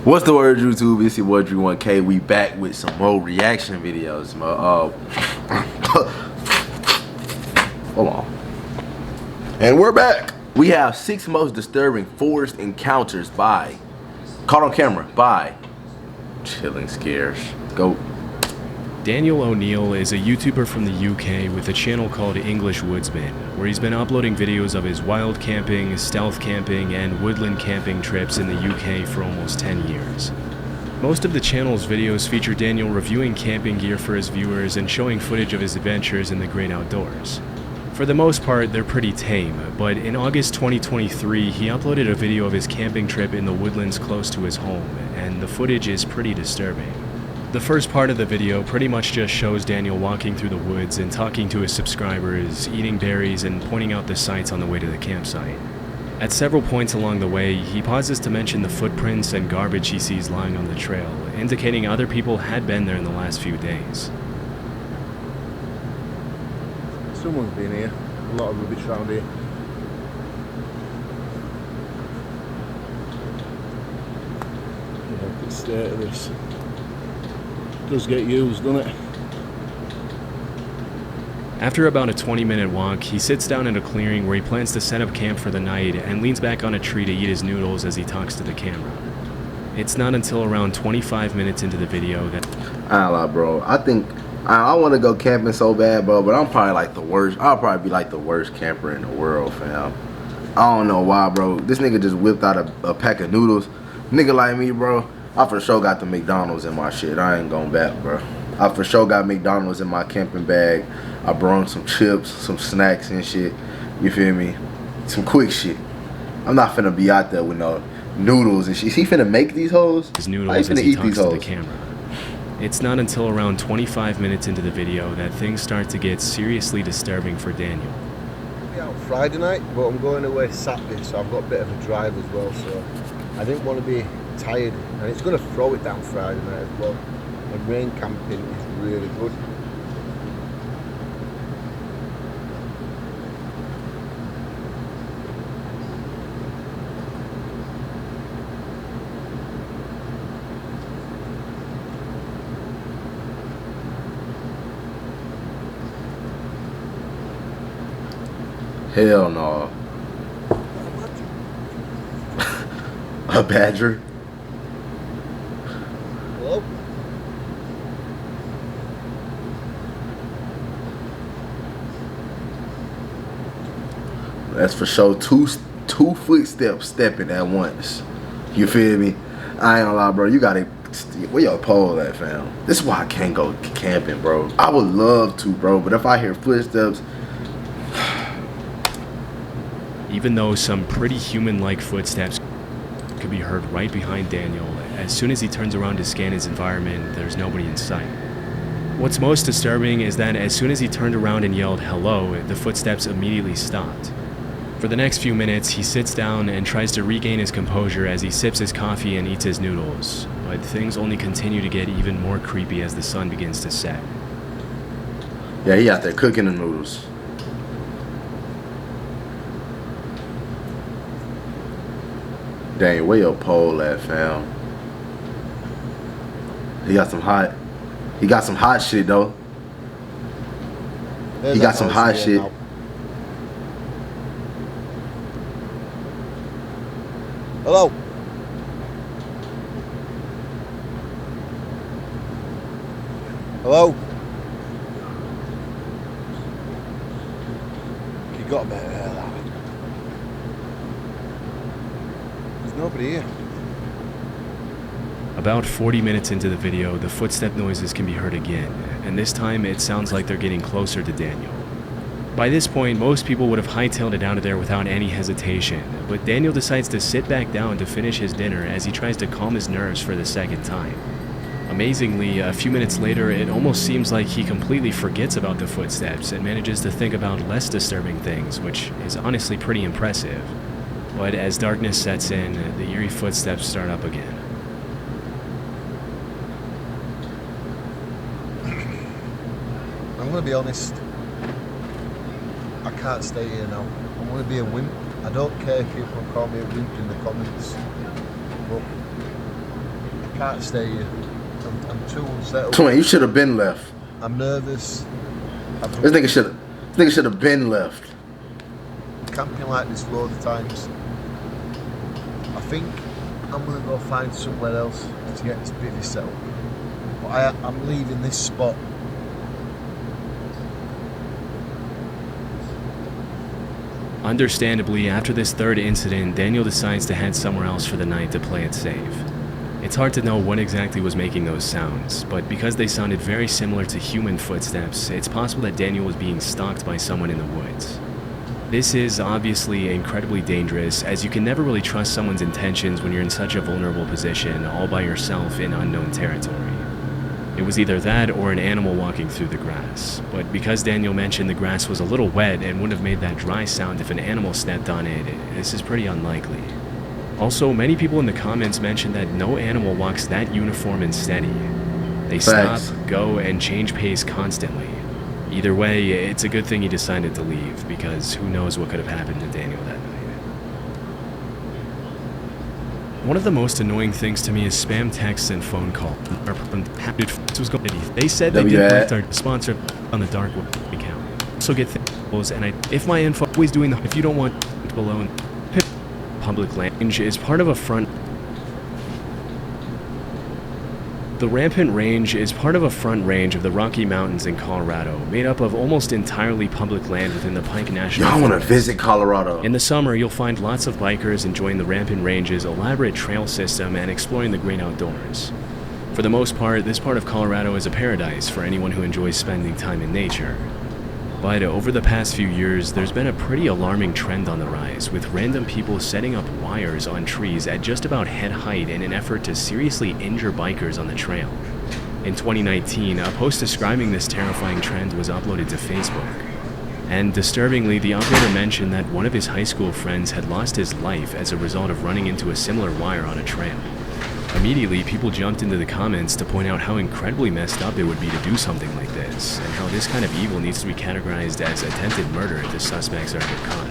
What's the word, YouTube? It's your boy Drew1K. We back with some more reaction videos. Hold on. And we're back. We have 6 most disturbing forest encounters by caught on camera by Chilling Scares. Go. Daniel O'Neill is a YouTuber from the UK with a channel called English Woodsman, where he's been uploading videos of his wild camping, stealth camping, and woodland camping trips in the UK for almost 10 years. Most of the channel's videos feature Daniel reviewing camping gear for his viewers and showing footage of his adventures in the great outdoors. For the most part, they're pretty tame, but in August 2023, he uploaded a video of his camping trip in the woodlands close to his home, and the footage is pretty disturbing. The first part of the video pretty much just shows Daniel walking through the woods and talking to his subscribers, eating berries, and pointing out the sights on the way to the campsite. At several points along the way, he pauses to mention the footprints and garbage he sees lying on the trail, indicating other people had been there in the last few days. Someone's been here. A lot of rubbish around here. Look at the state of this. Does get used, doesn't it? After about a 20-minute walk, he sits down in a clearing where he plans to set up camp for the night and leans back on a tree to eat his noodles as he talks to the camera. It's not until around 25 minutes into the video that... I don't know, bro. I think I want to go camping so bad, bro, but I'm probably like the worst. I'll probably be like the worst camper in the world, fam. I don't know why, bro. This nigga just whipped out a pack of noodles. Nigga like me, bro, I for sure got the McDonald's in my shit. I ain't going back, bro. I for sure got McDonald's in my camping bag. I brought some chips, some snacks and shit. You feel me? Some quick shit. I'm not finna be out there with no noodles and shit. Is he finna make these hoes? His noodles as he talks to the camera. It's not until around 25 minutes into the video that things start to get seriously disturbing for Daniel. I'll be out Friday night, but I'm going away Saturday, so I've got a bit of a drive as well, so I didn't want to be tired, and it's going to throw it down Friday night as well. And rain camping is really good. Hell no. A badger? Hello? That's for sure two footsteps stepping at once. You feel me? I ain't gonna lie, bro. You gotta, where your pole at, fam? This is why I can't go camping, bro. I would love to, bro, but if I hear footsteps, even though some pretty human-like footsteps could be heard right behind Daniel, as soon as he turns around to scan his environment, there's nobody in sight. What's most disturbing is that as soon as he turned around and yelled hello, the footsteps immediately stopped. For the next few minutes, he sits down and tries to regain his composure as he sips his coffee and eats his noodles, but things only continue to get even more creepy as the sun begins to set. yeah, he out there cooking the noodles. Dang, where your pole at, fam? He got some hot shit though. He got some hot shit. Now. Hello? Hello? You got a bit of air, lad. There's nobody here. About 40 minutes into the video, the footstep noises can be heard again, and this time it sounds like they're getting closer to Daniel. By this point, most people would have hightailed it out of there without any hesitation, but Daniel decides to sit back down to finish his dinner as he tries to calm his nerves for the second time. Amazingly, a few minutes later, it almost seems like he completely forgets about the footsteps and manages to think about less disturbing things, which is honestly pretty impressive. But as darkness sets in, the eerie footsteps start up again. I'm gonna be honest. I can't stay here now. I'm gonna be a wimp. I don't care if people call me a wimp in the comments, but can't stay here. I'm too unsettled. Twin, you should have been left. I'm nervous. This nigga should have been left. Camping like this loads of times. I think I'm gonna go find somewhere else to get this busy set up. But I'm leaving this spot. Understandably, after this third incident, Daniel decides to head somewhere else for the night to play it safe. It's hard to know what exactly was making those sounds, but because they sounded very similar to human footsteps, it's possible that Daniel was being stalked by someone in the woods. This is obviously incredibly dangerous, as you can never really trust someone's intentions when you're in such a vulnerable position, all by yourself in unknown territory. It was either that or an animal walking through the grass, but because Daniel mentioned the grass was a little wet and wouldn't have made that dry sound if an animal stepped on it, this is pretty unlikely. Also, many people in the comments mentioned that no animal walks that uniform and steady. They stop, go, and change pace constantly. Either way, it's a good thing he decided to leave, because who knows what could have happened to Daniel that night. One of the most annoying things to me is spam texts and phone calls. They said they didn't like our sponsor on the dark web account. So get things, and if my info always doing the, if you don't want below, public range is part of a front. The Rampant Range is part of a front range of the Rocky Mountains in Colorado, made up of almost entirely public land within the Pike National Forest. I want to visit Colorado. In the summer, you'll find lots of bikers enjoying the Rampant Range's elaborate trail system and exploring the great outdoors. For the most part, this part of Colorado is a paradise for anyone who enjoys spending time in nature. But over the past few years, there's been a pretty alarming trend on the rise, with random people setting up wires on trees at just about head height in an effort to seriously injure bikers on the trail. In 2019, a post describing this terrifying trend was uploaded to Facebook. And disturbingly, the operator mentioned that one of his high school friends had lost his life as a result of running into a similar wire on a trail. Immediately, people jumped into the comments to point out how incredibly messed up it would be to do something like this, and how this kind of evil needs to be categorized as attempted murder if the suspects are caught.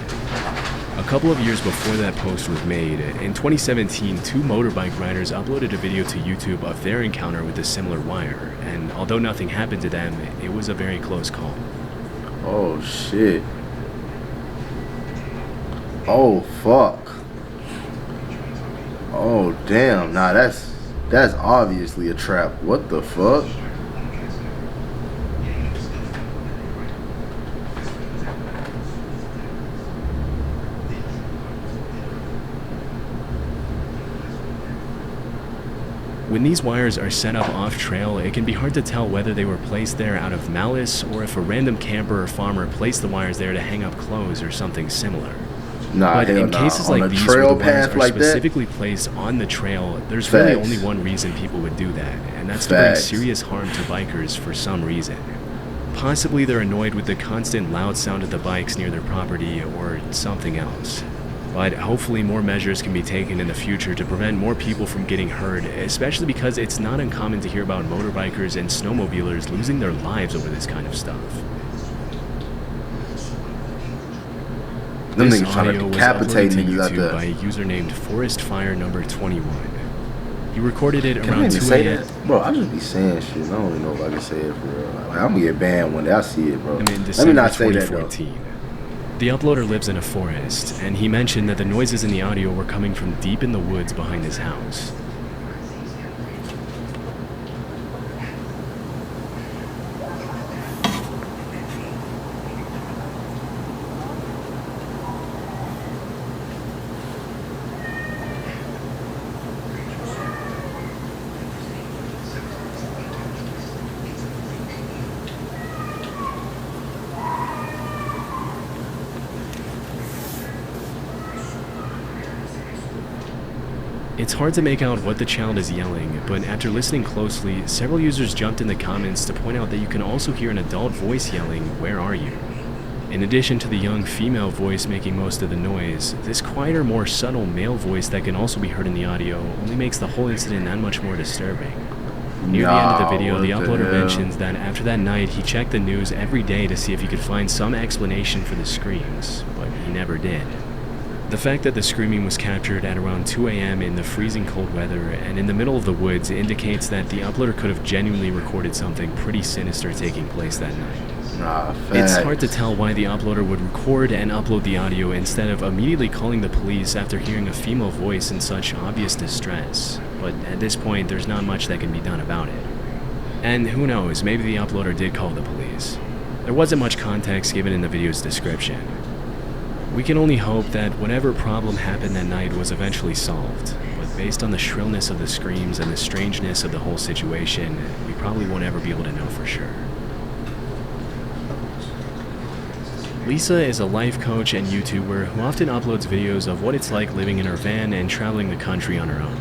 A couple of years before that post was made, in 2017, two motorbike riders uploaded a video to YouTube of their encounter with a similar wire, and although nothing happened to them, it was a very close call. Oh shit. Oh fuck. Oh damn, nah, that's obviously a trap. What the fuck? When these wires are set up off-trail, it can be hard to tell whether they were placed there out of malice or if a random camper or farmer placed the wires there to hang up clothes or something similar. But in cases like these where the wires are specifically placed on the trail, there's really only one reason people would do that, and that's to bring serious harm to bikers for some reason. Possibly they're annoyed with the constant loud sound of the bikes near their property or something else. But hopefully more measures can be taken in the future to prevent more people from getting hurt, especially because it's not uncommon to hear about motorbikers and snowmobilers losing their lives over this kind of stuff. Them niggas trying to decapitate niggas out there. By a user named ForestFire21. He recorded it around 2 a.m. Bro, I just be saying shit. I don't even know if I can say it for real. Like, I'm gonna get banned one day. I see it, bro. Let me not say that, though. The uploader lives in a forest, and he mentioned that the noises in the audio were coming from deep in the woods behind his house. It's hard to make out what the child is yelling, but after listening closely, several users jumped in the comments to point out that you can also hear an adult voice yelling, "Where are you?" In addition to the young female voice making most of the noise, this quieter, more subtle male voice that can also be heard in the audio only makes the whole incident that much more disturbing. Near the end of the video, the uploader mentions that after that night, he checked the news every day to see if he could find some explanation for the screams, but he never did. The fact that the screaming was captured at around 2 a.m. in the freezing cold weather and in the middle of the woods indicates that the uploader could have genuinely recorded something pretty sinister taking place that night. Nah, It's facts. hard to tell why the uploader would record and upload the audio instead of immediately calling the police after hearing a female voice in such obvious distress, but at this point there's not much that can be done about it. And who knows, maybe the uploader did call the police. There wasn't much context given in the video's description. We can only hope that whatever problem happened that night was eventually solved, but based on the shrillness of the screams and the strangeness of the whole situation, we probably won't ever be able to know for sure. Lisa is a life coach and YouTuber who often uploads videos of what it's like living in her van and traveling the country on her own.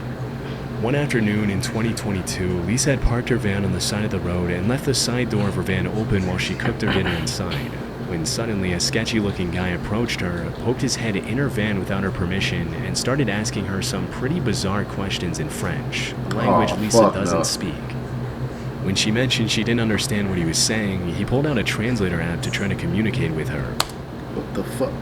One afternoon in 2022, Lisa had parked her van on the side of the road and left the side door of her van open while she cooked her dinner inside, when suddenly a sketchy-looking guy approached her, poked his head in her van without her permission, and started asking her some pretty bizarre questions in French, a language Lisa doesn't speak. When she mentioned she didn't understand what he was saying, he pulled out a translator app to try to communicate with her. What the fuck?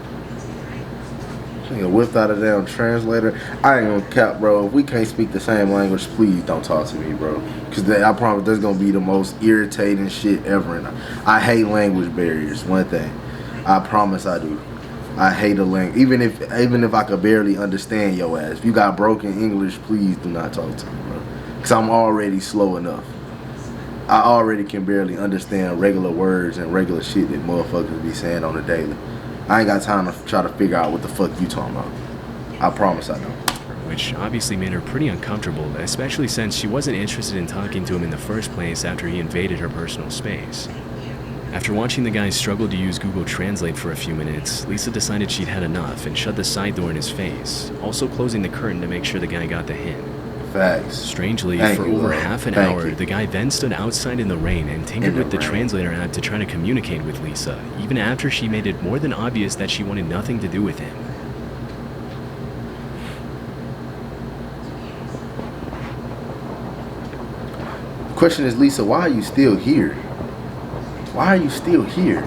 Nigga whipped out a damn translator. I ain't gonna cap, bro. If we can't speak the same language, please don't talk to me, bro. Cause I promise that's gonna be the most irritating shit ever. And I hate language barriers. One thing, I promise I do. I hate a language. Even if I could barely understand your ass. If you got broken English, please do not talk to me, bro. Cause I'm already slow enough. I already can barely understand regular words and regular shit that motherfuckers be saying on the daily. I ain't got time to try to figure out what the fuck you talking about. I promise I don't. Which obviously made her pretty uncomfortable, especially since she wasn't interested in talking to him in the first place after he invaded her personal space. After watching the guy struggle to use Google Translate for a few minutes, Lisa decided she'd had enough and shut the side door in his face, also closing the curtain to make sure the guy got the hint. Facts. Strangely, Thank for you, over Lord. half an Thank hour, you. the guy then stood outside in the rain and tinkered with the translator app to try to communicate with Lisa, even after she made it more than obvious that she wanted nothing to do with him. Question is, Lisa, why are you still here? Why are you still here?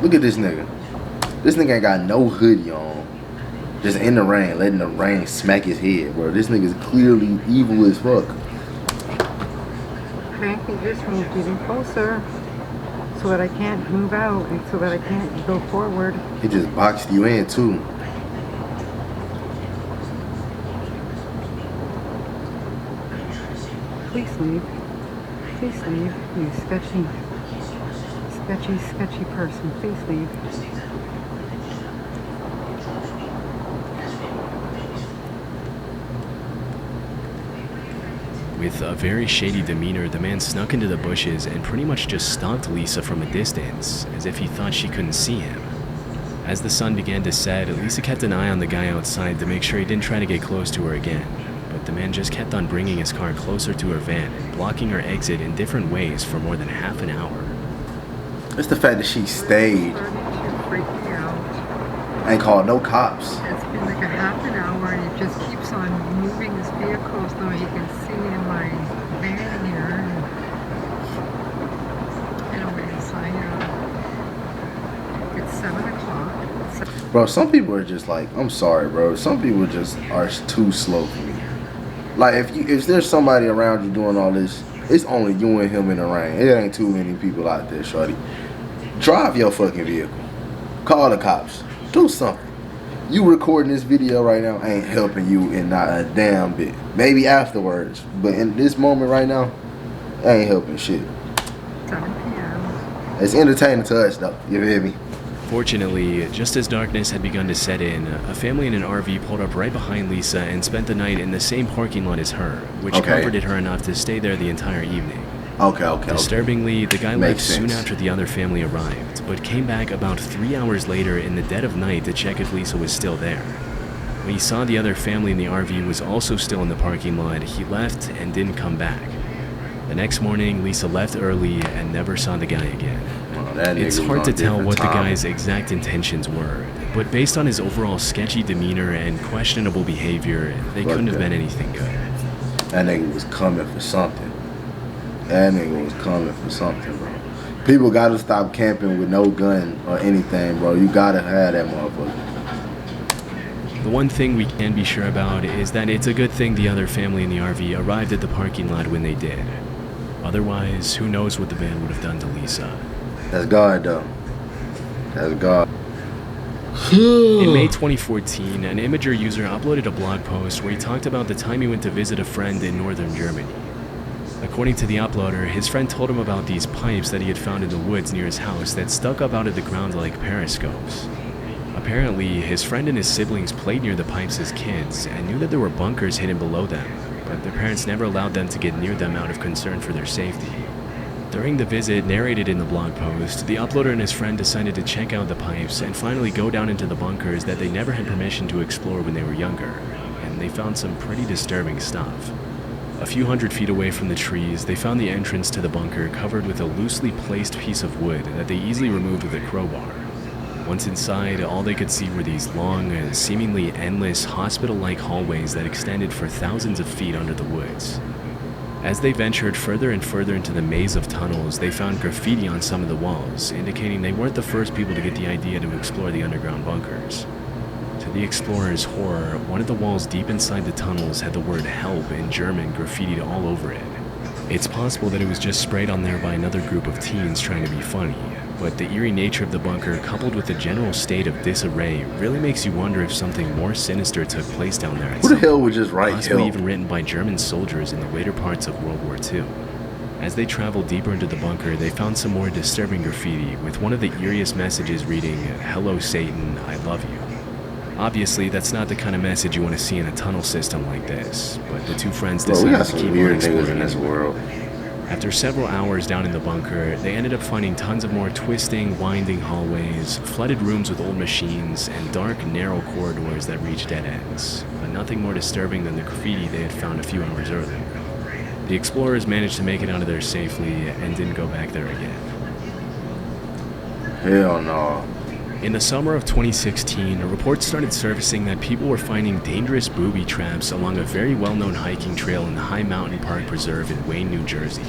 Look at this nigga. This nigga ain't got no hoodie on. Just in the rain, letting the rain smack his head, bro. This nigga's clearly evil as fuck. Hank, you just moved even closer so that I can't move out and so that I can't go forward. He just boxed you in too. Please leave. Please leave. You sketchy person. Please leave. With a very shady demeanor, the man snuck into the bushes and pretty much just stalked Lisa from a distance, as if he thought she couldn't see him. As the sun began to set, Lisa kept an eye on the guy outside to make sure he didn't try to get close to her again, but the man just kept on bringing his car closer to her van and blocking her exit in different ways for more than half an hour. It's the fact that she stayed Starting to freak me out. and called no cops. It's been like a half an hour and it just keeps on moving this vehicle so you can see in my van here. Anyways, it's 7 o'clock. Bro, some people are just like, I'm sorry, bro. Some people just are too slow for me. Like, if there's somebody around you doing all this, it's only you and him in the rain. It ain't too many people out there, shorty. Drive your fucking vehicle. Call the cops. Do something. You recording this video right now ain't helping you in not a damn bit. Maybe afterwards, but in this moment right now, ain't helping shit. 7 p.m. It's entertaining to us though. You feel me? Fortunately, just as darkness had begun to set in, a family in an RV pulled up right behind Lisa and spent the night in the same parking lot as her, which comforted her enough to stay there the entire evening. Okay. Disturbingly, the guy left Makes soon sense. after the other family arrived, but came back about 3 hours later in the dead of night to check if Lisa was still there. When he saw the other family in the RV was also still in the parking lot, he left and didn't come back. The next morning, Lisa left early and never saw the guy again. That nigga It's was hard on to tell different what the time. guy's exact intentions were, but based on his overall sketchy demeanor and questionable behavior, they couldn't have been anything good. That nigga was coming for something. That nigga was coming for something, bro. People gotta stop camping with no gun or anything, bro. You gotta have that motherfucker. The one thing we can be sure about is that it's a good thing the other family in the RV arrived at the parking lot when they did. Otherwise, who knows what the van would have done to Lisa. That's God, though. That's God. In May 2014, an Imager user uploaded a blog post where he talked about the time he went to visit a friend in northern Germany. According to the uploader, his friend told him about these pipes that he had found in the woods near his house that stuck up out of the ground like periscopes. Apparently, his friend and his siblings played near the pipes as kids and knew that there were bunkers hidden below them, but their parents never allowed them to get near them out of concern for their safety. During the visit narrated in the blog post, the uploader and his friend decided to check out the pipes and finally go down into the bunkers that they never had permission to explore when they were younger, and they found some pretty disturbing stuff. A few hundred feet away from the trees, they found the entrance to the bunker covered with a loosely placed piece of wood that they easily removed with a crowbar. Once inside, all they could see were these long, seemingly endless, hospital-like hallways that extended for thousands of feet under the woods. As they ventured further and further into the maze of tunnels, they found graffiti on some of the walls, indicating they weren't the first people to get the idea to explore the underground bunkers. To the explorers' horror, one of the walls deep inside the tunnels had the word "help" in German graffitied all over it. It's possible that it was just sprayed on there by another group of teens trying to be funny, but the eerie nature of the bunker, coupled with the general state of disarray, really makes you wonder if something more sinister took place down there. Who the hell would just write possibly help? even written by German soldiers in the later parts of World War II. As they traveled deeper into the bunker, they found some more disturbing graffiti, with one of the eeriest messages reading, "Hello Satan, I love you." Obviously, that's not the kind of message you want to see in a tunnel system like this, but the two friends Bro, we decided got to some keep on weird niggas exploring in this anyway. world. After several hours down in the bunker, they ended up finding tons of more twisting, winding hallways, flooded rooms with old machines, and dark, narrow corridors that reached dead ends, but nothing more disturbing than the graffiti they had found a few hours earlier. The explorers managed to make it out of there safely and didn't go back there again. Hell no. In the summer of 2016, reports started surfacing that people were finding dangerous booby traps along a very well-known hiking trail in the High Mountain Park Preserve in Wayne, New Jersey.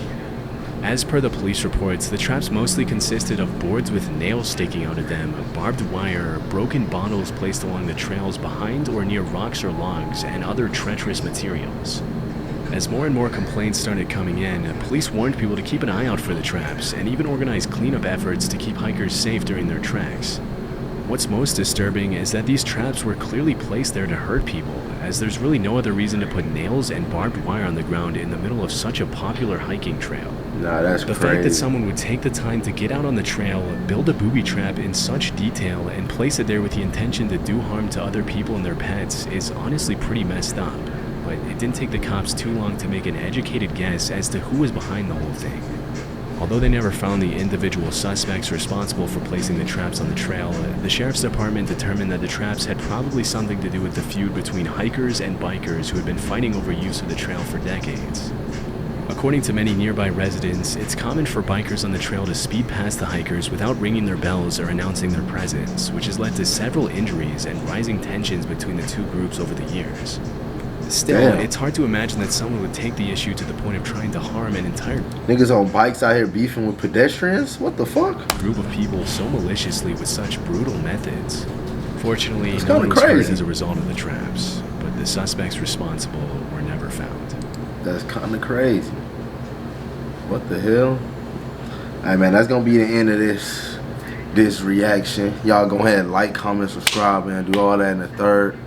As per the police reports, the traps mostly consisted of boards with nails sticking out of them, barbed wire, broken bottles placed along the trails behind or near rocks or logs, and other treacherous materials. As more and more complaints started coming in, police warned people to keep an eye out for the traps and even organized cleanup efforts to keep hikers safe during their treks. What's most disturbing is that these traps were clearly placed there to hurt people, as there's really no other reason to put nails and barbed wire on the ground in the middle of such a popular hiking trail. Nah, that's The crazy. fact that someone would take the time to get out on the trail, build a booby trap in such detail, and place it there with the intention to do harm to other people and their pets is honestly pretty messed up. But it didn't take the cops too long to make an educated guess as to who was behind the whole thing. Although they never found the individual suspects responsible for placing the traps on the trail, the sheriff's department determined that the traps had probably something to do with the feud between hikers and bikers who had been fighting over use of the trail for decades. According to many nearby residents, it's common for bikers on the trail to speed past the hikers without ringing their bells or announcing their presence, which has led to several injuries and rising tensions between the two groups over the years. Still, Damn. it's hard to imagine that someone would take the issue to the point of trying to harm an entire Niggas on bikes out here beefing with pedestrians? What the fuck? group of people so maliciously with such brutal methods. Fortunately, It's no one kinda was hurt crazy. as a result of the traps, but the suspects responsible were never found. That's kind of crazy. What the hell? Alright, man, that's gonna be the end of this reaction. Y'all go ahead and like, comment, subscribe, man. Do all that in the third.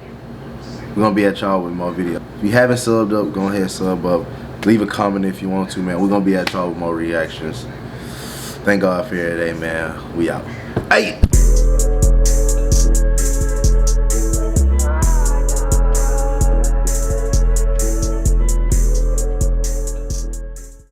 We're gonna be at y'all with more videos. If you haven't subbed up, go ahead and sub up. Leave a comment if you want to, man. We're gonna be at y'all with more reactions. Thank God for your day, man. We out. Hey!